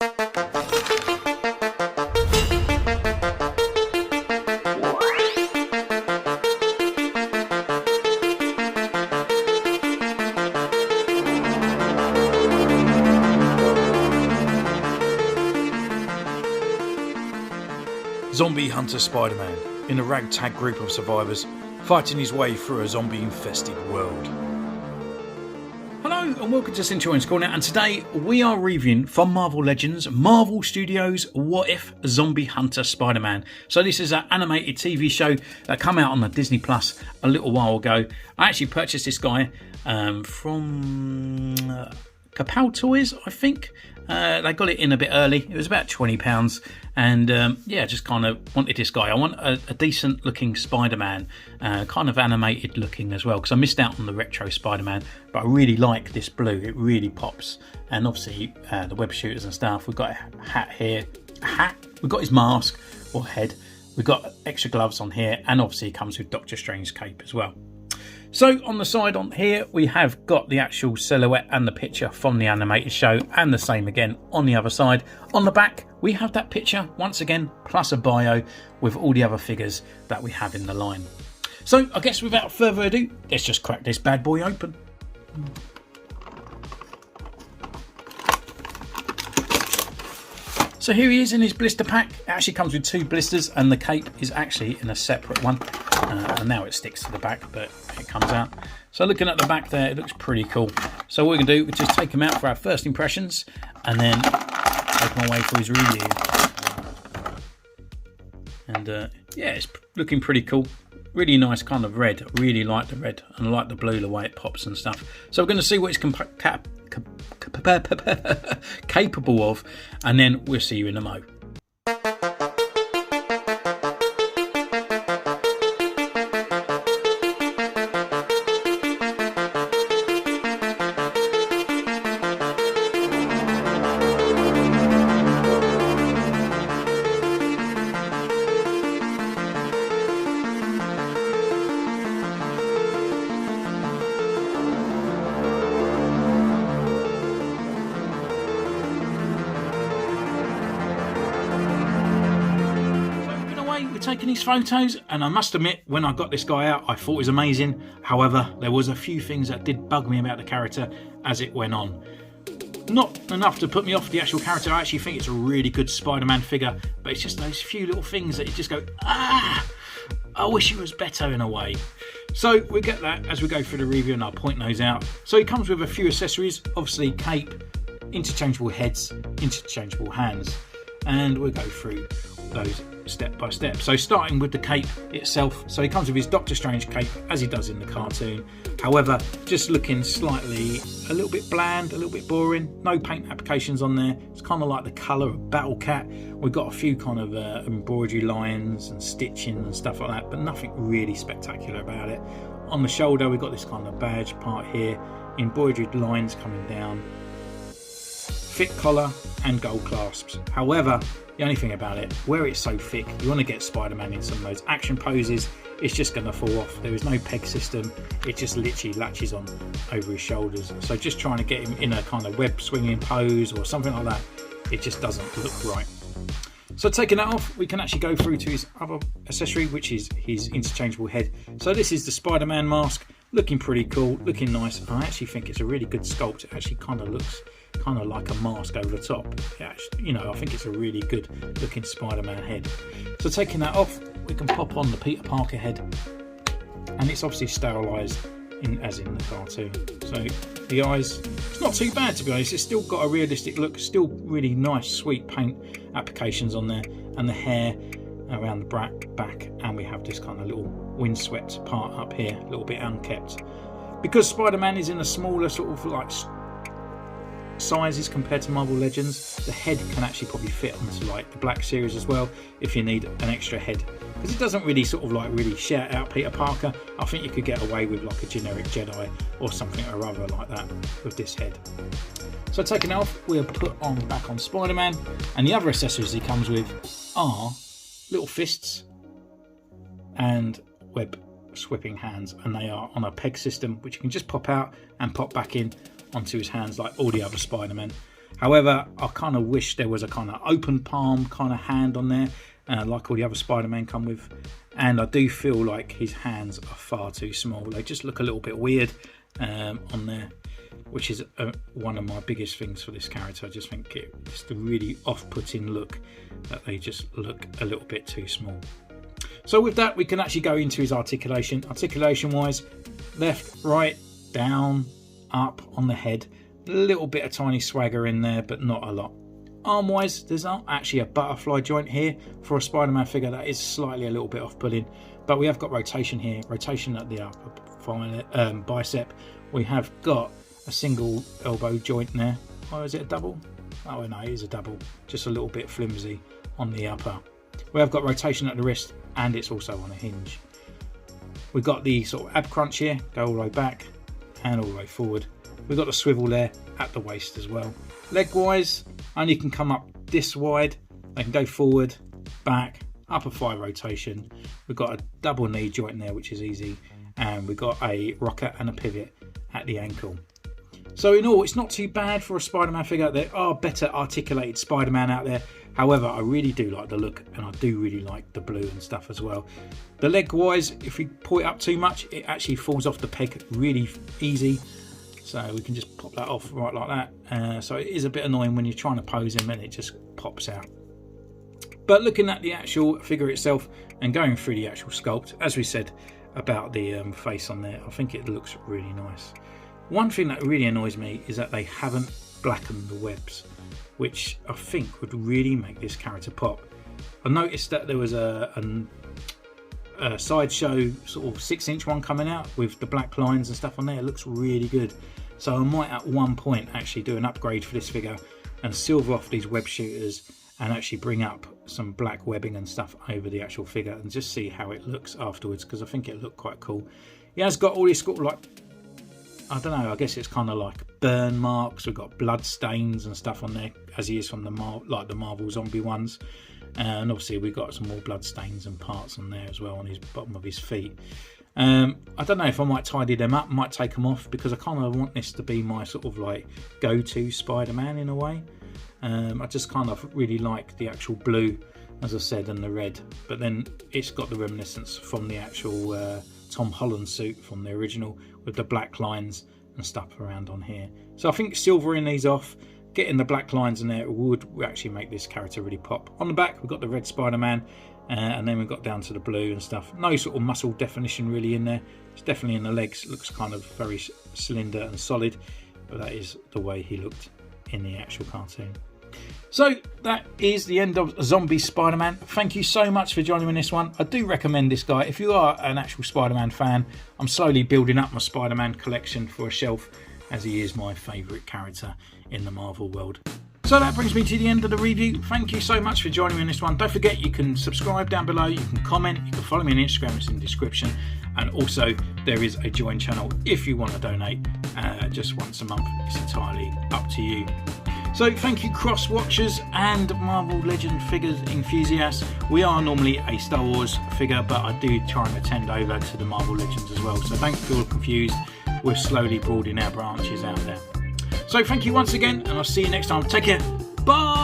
Zombie Hunter Spider-Man in a ragtag group of survivors fighting his way through a zombie-infested world. Hello and welcome to Centurions Corner, and today we are reviewing from Marvel Legends, Marvel Studios' What If Zombie Hunter Spider-Man. So this is an animated TV show that came out on the Disney Plus a little while ago. I actually purchased this guy from Kapow Toys, I think. They got it in a bit early. It was about £20, and yeah, just kind of wanted this guy. I want a decent looking Spider-Man, kind of animated looking as well, because I missed out on the retro Spider-Man, but I really like this blue. It really pops. And obviously the web shooters and stuff. We've got a hat here, we've got his mask or head, we've got extra gloves on here, and obviously it comes with Doctor Strange's cape as well. So on the side on here we have got the actual silhouette and the picture from the animated show, and the same again on the other side. On the back we have that picture once again, plus a bio with all the other figures that we have in the line. So I guess without further ado, let's just crack this bad boy open. So here he is in his blister pack. It actually comes with 2 blisters, and the cape is actually in a separate one. And now it sticks to the back, but it comes out. So looking at the back there, it looks pretty cool. So what we're going to do, we just take him out for our first impressions, and then take him away for his review. And yeah, it's looking pretty cool. Really nice kind of red. I really like the red, and I like the blue, the way it pops and stuff. So we're going to see what it's capable of, and then we'll see you in a mo. Taking his photos, and I must admit, when I got this guy out, I thought it was amazing. However, there was a few things that did bug me about the character as it went on. Not enough to put me off the actual character. I actually think it's a really good Spider-Man figure, but it's just those few little things that you just go, I wish it was better in a way. So we'll get that as we go through the review, and I'll point those out. So it comes with a few accessories, obviously cape, interchangeable heads, interchangeable hands, and we'll go through those step by step. So starting with the cape itself, so he comes with his Doctor Strange cape as he does in the cartoon. However, just looking slightly a little bit bland, a little bit boring. No paint applications on there. It's kind of like the colour of Battle Cat. We've got a few kind of embroidery lines and stitching and stuff like that, but nothing really spectacular about it. On the shoulder we've got this kind of badge part here, embroidered lines coming down, thick collar and gold clasps. However, the only thing about it, where it's so thick, you want to get Spider-Man in some of those action poses, it's just going to fall off. There is no peg system, it just literally latches on over his shoulders. So just trying to get him in a kind of web swinging pose or something like that, it just doesn't look right. So taking that off, we can actually go through to his other accessory, which is his interchangeable head. So this is the Spider-Man mask, looking pretty cool, looking nice. I actually think it's a really good sculpt. It actually kind of looks kind of like a mask over the top. Yeah, you know, I think it's a really good looking Spider-Man head. So taking that off, we can pop on the Peter Parker head, and it's obviously sterilised as in the cartoon. So the eyes, it's not too bad to be honest. It's still got a realistic look, still really nice sweet paint applications on there, and the hair around the back, and we have this kind of little windswept part up here, a little bit unkept. Because Spider-Man is in a smaller sort of like sizes compared to Marvel Legends, the head can actually probably fit onto like the Black Series as well if you need an extra head, because it doesn't really sort of like really shout out Peter Parker. I think you could get away with like a generic Jedi or something or other like that with this head. So taking it off, we'll put on back on Spider-Man, and the other accessories he comes with are little fists and web sweeping hands, and they are on a peg system which you can just pop out and pop back in onto his hands like all the other Spider-Men. However, I kind of wish there was a kind of open palm kind of hand on there, like all the other Spider-Man come with. And I do feel like his hands are far too small. They just look a little bit weird on there, which is one of my biggest things for this character. I just think it's the really off-putting look that they just look a little bit too small. So with that, we can actually go into his articulation. Articulation-wise, left, right, down, up on the head. A little bit of tiny swagger in there, but not a lot. Arm-wise, there's not actually a butterfly joint here for a Spider-Man figure. That is slightly a little bit off-putting, but we have got rotation here, rotation at the upper bicep. We have got a single elbow joint there. Oh, is it a double? Oh no, it is a double. Just a little bit flimsy on the upper. We have got rotation at the wrist, and it's also on a hinge. We've got the sort of ab crunch here, go all the way back and all the way forward. We've got the swivel there at the waist as well. Leg wise, only can come up this wide. They can go forward, back, upper thigh rotation. We've got a double knee joint there, which is easy. And we've got a rocker and a pivot at the ankle. So in all, it's not too bad for a Spider-Man figure. There are better articulated Spider-Man out there. However, I really do like the look, and I do really like the blue and stuff as well. The leg wise, if we pull it up too much, it actually falls off the peg really easy. So we can just pop that off right like that. So it is a bit annoying when you're trying to pose him and it just pops out. But looking at the actual figure itself and going through the actual sculpt, as we said about the face on there, I think it looks really nice. One thing that really annoys me is that they haven't blackened the webs, which I think would really make this character pop. I noticed that there was a sideshow sort of 6-inch one coming out with the black lines and stuff on there. It looks really good. So I might at one point actually do an upgrade for this figure and silver off these web shooters and actually bring up some black webbing and stuff over the actual figure and just see how it looks afterwards, because I think it looked quite cool. He has got all these sort of like, I don't know, I guess it's kind of like burn marks. We've got blood stains and stuff on there, as he is from the Marvel zombie ones. And obviously we've got some more blood stains and parts on there as well on his bottom of his feet. I don't know if I might tidy them up, might take them off, because I kind of want this to be my sort of like go-to Spider-Man in a way. I just kind of really like the actual blue, as I said, and the red, but then it's got the reminiscence from the actual Tom Holland suit from the original with the black lines and stuff around on here. So I think silvering these off, getting the black lines in there would actually make this character really pop. On the back we've got the red Spider-Man, and then we've got down to the blue and stuff. No sort of muscle definition really in there. It's definitely in the legs, it looks kind of very slender and solid, but that is the way he looked in the actual cartoon. So that is the end of Zombie Spider-Man. Thank you so much for joining me in this one. I do recommend this guy. If you are an actual Spider-Man fan, I'm slowly building up my Spider-Man collection for a shelf, as he is my favourite character in the Marvel world. So that brings me to the end of the review. Thank you so much for joining me in this one. Don't forget, you can subscribe down below, you can comment, you can follow me on Instagram, it's in the description. And also there is a join channel if you want to donate just once a month. It's entirely up to you. So thank you, cross watchers and Marvel Legend figures enthusiasts. We are normally a Star Wars figure, but I do try and attend over to the Marvel Legends as well, so don't feel confused. We're slowly broadening our branches out there. So thank you once again, and I'll see you next time. Take care. Bye.